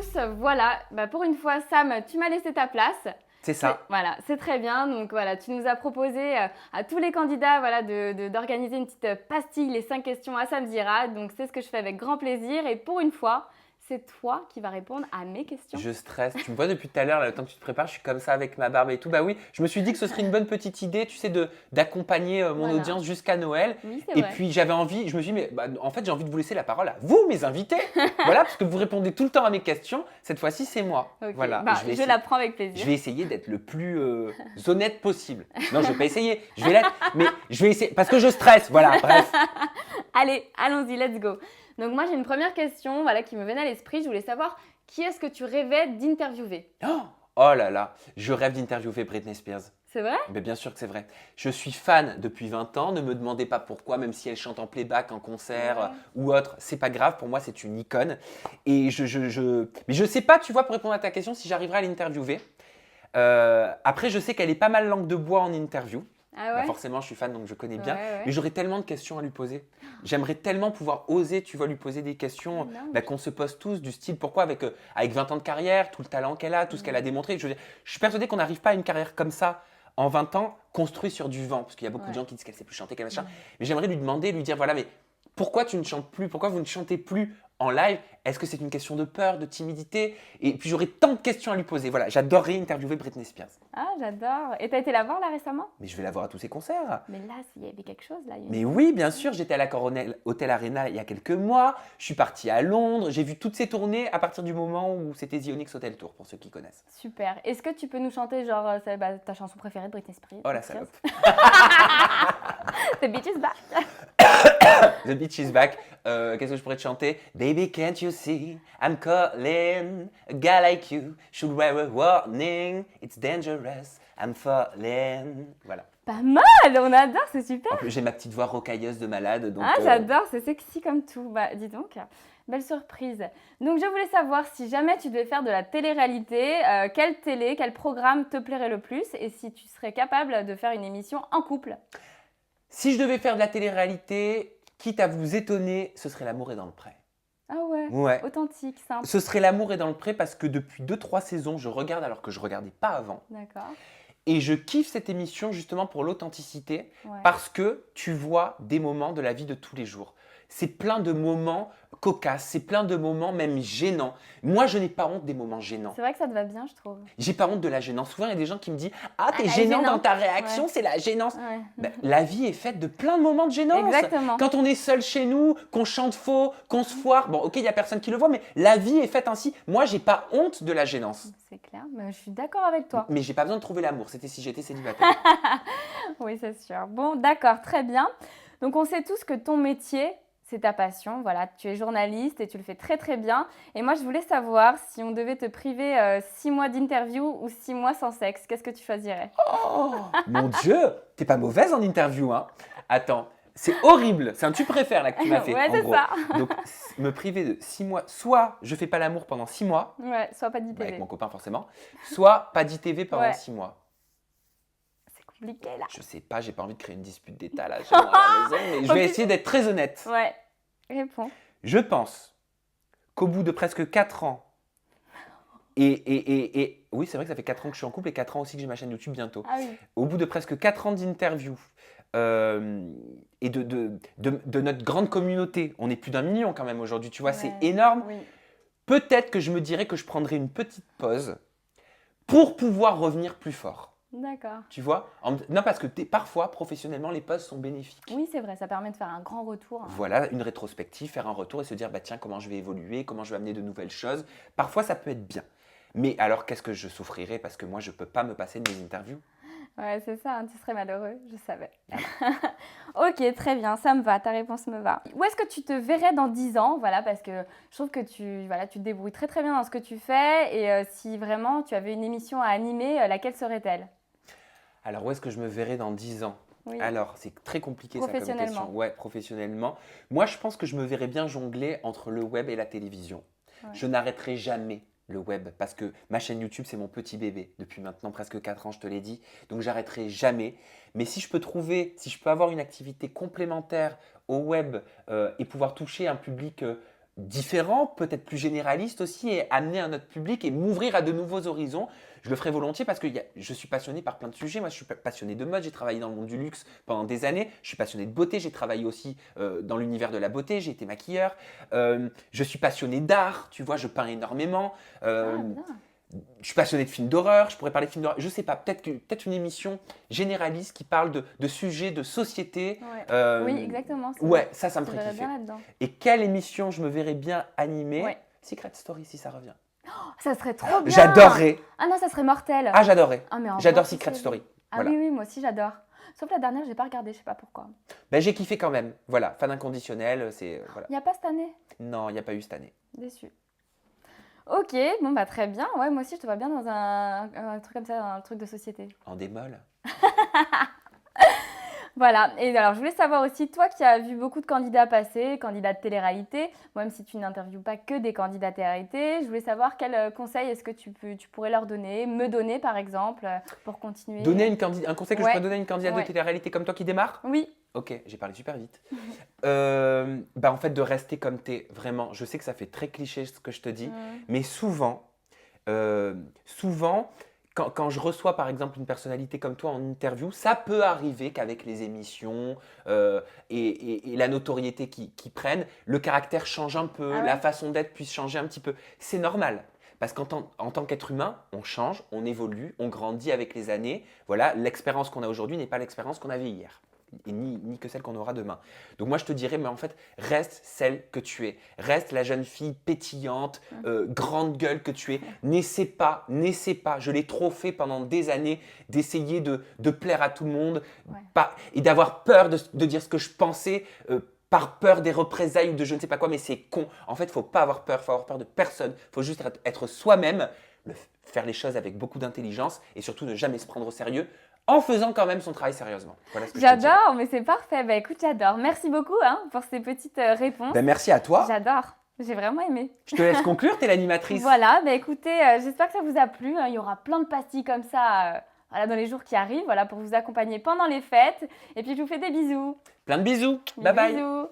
tous, voilà, pour une fois, Sam, tu m'as laissé ta place. C'est ça. Voilà, c'est très bien. Donc voilà, tu nous as proposé à tous les candidats voilà, d'organiser une petite pastille, les 5 questions à Sam Dira. Donc c'est ce que je fais avec grand plaisir. Et pour une fois, c'est toi qui vas répondre à mes questions. Je stresse. Tu me vois depuis tout à l'heure, là, le temps que tu te prépares, je suis comme ça avec ma barbe et tout. Bah oui, je me suis dit que ce serait une bonne petite idée, tu sais, d'accompagner mon Voilà. audience jusqu'à Noël. Oui, c'est Et vrai. puis j'avais envie, je me suis dit, mais en fait, j'ai envie de vous laisser la parole à vous, mes invités. Voilà, parce que vous répondez tout le temps à mes questions. Cette fois-ci, c'est moi. Ok. Voilà. Je la prends avec plaisir. Je vais essayer d'être le plus honnête possible. Non, je vais pas essayer. Je vais l'être, mais je vais essayer parce que je stresse. Voilà. Bref. Allez, allons-y, let's go. Donc moi, j'ai une première question voilà, qui me venait à l'esprit. Je voulais savoir qui est-ce que tu rêvais d'interviewer? Oh là là, je rêve d'interviewer Britney Spears. C'est vrai? Mais bien sûr que c'est vrai. Je suis fan depuis 20 ans. Ne me demandez pas pourquoi, même si elle chante en playback, en concert ou autre. C'est pas grave. Pour moi, c'est une icône. Et mais je sais pas, tu vois, pour répondre à ta question, si j'arriverai à l'interviewer. Après, je sais qu'elle est pas mal langue de bois en interview. Ah ouais? Forcément, je suis fan, donc je connais bien. Ouais. Mais j'aurais tellement de questions à lui poser. J'aimerais tellement pouvoir oser, tu vois, lui poser des questions qu'on se pose tous, du style pourquoi avec 20 ans de carrière, tout le talent qu'elle a, tout ce qu'elle a démontré. Je suis persuadé qu'on n'arrive pas à une carrière comme ça en 20 ans, construite sur du vent. Parce qu'il y a beaucoup de gens qui disent qu'elle ne sait plus chanter, qu'elle machin. Mais j'aimerais lui demander, lui dire voilà, mais pourquoi tu ne chantes plus? Pourquoi vous ne chantez plus en live? Est-ce que c'est une question de peur, de timidité? Et puis j'aurais tant de questions à lui poser. Voilà, j'adorerais interviewer Britney Spears. Ah, j'adore. Et t'as été la voir là récemment? Mais je vais la voir à tous ses concerts. Mais là, s'il y avait quelque chose là. Mais oui, bien sûr, j'étais à la Coronel Hotel Arena il y a quelques mois. Je suis parti à Londres. J'ai vu toutes ses tournées à partir du moment où c'était The Onyx Hotel Tour, pour ceux qui connaissent. Super. Est-ce que tu peux nous chanter genre ta chanson préférée de Britney Spears? Oh la salope. The Beach is Back. The Beach is Back. Qu'est-ce que je pourrais te chanter? Baby, can't you see I'm calling? A guy like you should wear a warning. It's dangerous. I'm falling. Voilà. Pas mal, on adore, c'est super. En plus, j'ai ma petite voix rocailleuse de malade. Donc, j'adore, c'est sexy comme tout. Dis donc, belle surprise. Donc, je voulais savoir si jamais tu devais faire de la télé-réalité, quel programme te plairait le plus et si tu serais capable de faire une émission en couple. Si je devais faire de la télé-réalité, quitte à vous étonner, ce serait L'amour est dans le pré. Ah ouais, Ouais. Authentique, simple. Ce serait L'amour est dans le pré parce que depuis 2-3 saisons, je regarde alors que je ne regardais pas avant. D'accord. Et je kiffe cette émission justement pour l'authenticité parce que tu vois des moments de la vie de tous les jours. C'est plein de moments cocasses, c'est plein de moments même gênants. Moi, je n'ai pas honte des moments gênants. C'est vrai que ça te va bien, je trouve. J'ai pas honte de la gênance. Souvent, il y a des gens qui me disent « Ah, t'es gênant dans ta réaction, c'est la gênance. » La vie est faite de plein de moments de gênance. Exactement. Quand on est seul chez nous, qu'on chante faux, qu'on se foire, bon, ok, il n'y a personne qui le voit, mais la vie est faite ainsi. Moi, j'ai pas honte de la gênance. C'est clair, je suis d'accord avec toi. Mais j'ai pas besoin de trouver l'amour. C'était si j'étais célibataire. Oui, c'est sûr. Bon, d'accord, très bien. Donc, on sait tous que ton métier, c'est ta passion. Voilà, tu es journaliste et tu le fais très, très bien. Et moi, je voulais savoir si on devait te priver 6 mois d'interview ou 6 mois sans sexe, qu'est-ce que tu choisirais? Oh, mon Dieu, t'es pas mauvaise en interview, hein. Attends, c'est horrible. C'est un tu préfères là que tu m'as fait. Ouais, en c'est gros. ça. Donc, me priver de 6 mois, soit je fais pas l'amour pendant 6 mois, Ouais, soit pas d'ITV. avec mon copain forcément, soit pas d'ITV pendant 6 mois. C'est compliqué là. Je sais pas, j'ai pas envie de créer une dispute d'État là chez moi à la maison, mais je vais essayer d'être très honnête. Ouais, réponds. Je pense qu'au bout de presque 4 ans, et oui, c'est vrai que ça fait 4 ans que je suis en couple et 4 ans aussi que j'ai ma chaîne YouTube bientôt. Ah oui. Au bout de presque 4 ans d'interview et de notre grande communauté, on est plus d'1 million quand même aujourd'hui, tu vois, c'est énorme. Oui. Peut-être que je me dirais que je prendrais une petite pause pour pouvoir revenir plus fort. D'accord. Tu vois? Non, parce que parfois, professionnellement, les pauses sont bénéfiques. Oui, c'est vrai, ça permet de faire un grand retour. Voilà, une rétrospective, faire un retour et se dire, bah tiens, comment je vais évoluer, comment je vais amener de nouvelles choses. Parfois, ça peut être bien. Mais alors, qu'est-ce que je souffrirais parce que moi, je ne peux pas me passer de mes interviews. Ouais, c'est ça, tu serais malheureux, je savais. Ok, très bien, ça me va, ta réponse me va. Où est-ce que tu te verrais dans 10 ans? Voilà, parce que je trouve que tu te débrouilles très très bien dans ce que tu fais. Et si vraiment tu avais une émission à animer, laquelle serait-elle? Alors, où est-ce que je me verrais dans 10 ans? Oui. Alors, c'est très compliqué ça comme question. Professionnellement. Ouais, professionnellement. Moi, je pense que je me verrais bien jongler entre le web et la télévision. Ouais. Je n'arrêterai jamais le web parce que ma chaîne YouTube, c'est mon petit bébé depuis maintenant presque 4 ans, je te l'ai dit. Donc, j'arrêterai jamais. Mais si je peux avoir une activité complémentaire au web et pouvoir toucher un public différent, peut-être plus généraliste aussi, et amener un autre public et m'ouvrir à de nouveaux horizons. Je le ferai volontiers parce que je suis passionné par plein de sujets. Moi, je suis passionné de mode, j'ai travaillé dans le monde du luxe pendant des années. Je suis passionné de beauté, j'ai travaillé aussi dans l'univers de la beauté, j'ai été maquilleur. Je suis passionné d'art, tu vois, je peins énormément. Bien. Je suis passionné de films d'horreur, je pourrais parler de films d'horreur. Je sais pas, peut-être une émission généraliste qui parle de sujets, de société. Ouais. Oui, exactement. Ouais, ça me Tu ferait verrais kiffer. bien là-dedans. Et quelle émission je me verrais bien animer? Ouais. Secret Story, si ça revient. Ça serait trop bien. J'adorerais. Ah non, ça serait mortel. Ah, j'adorerais. Ah, mais en J'adore vrai, Secret c'est- Story. Ah Voilà. oui, oui, moi aussi j'adore. Sauf la dernière, j'ai pas regardé, je sais pas pourquoi. Ben, j'ai kiffé quand même. Voilà, fan inconditionnel, c'est voilà. Il n'y a pas cette année? Non, il n'y a pas eu cette année. Déçu. Ok, bon bah très bien. Ouais, moi aussi je te vois bien dans un truc comme ça, un truc de société. En démol. Voilà, et alors je voulais savoir aussi, toi qui as vu beaucoup de candidats passer, candidats de télé-réalité, même si tu n'interviews pas que des candidats de télé-réalité, je voulais savoir quel conseil est-ce que tu pourrais leur donner, me donner par exemple, pour continuer. Donner un conseil que je Ouais. pourrais donner à une candidate Ouais. de télé-réalité comme toi qui démarre? Oui, Ok, j'ai parlé super vite. En fait, de rester comme t'es, vraiment. Je sais que ça fait très cliché ce que je te dis, mais souvent, quand je reçois par exemple une personnalité comme toi en interview, ça peut arriver qu'avec les émissions et la notoriété qui prennent, le caractère change un peu, Ah ouais. la façon d'être puisse changer un petit peu. C'est normal. Parce en tant qu'être humain, on change, on évolue, on grandit avec les années. Voilà, l'expérience qu'on a aujourd'hui n'est pas l'expérience qu'on avait hier. Et ni que celle qu'on aura demain. Donc moi je te dirais, mais en fait, reste celle que tu es. Reste la jeune fille pétillante, grande gueule que tu es. N'essaie pas, je l'ai trop fait pendant des années, d'essayer de plaire à tout le monde et d'avoir peur de dire ce que je pensais par peur des représailles ou de je ne sais pas quoi, mais c'est con. En fait, il ne faut pas avoir peur de personne. Il faut juste être soi-même, faire les choses avec beaucoup d'intelligence et surtout ne jamais se prendre au sérieux, en faisant quand même son travail sérieusement. Voilà ce que je te dirais. j'adore, mais c'est parfait. Bah écoute, j'adore. Merci beaucoup pour ces petites réponses. Ben, merci à toi. J'adore, j'ai vraiment aimé. Je te laisse conclure, t'es l'animatrice. Voilà, bah écoutez, j'espère que ça vous a plu. Il y aura plein de pastilles comme ça voilà, dans les jours qui arrivent, voilà, pour vous accompagner pendant les fêtes. Et puis je vous fais des bisous. Plein de bisous. Bye bye. Bisous.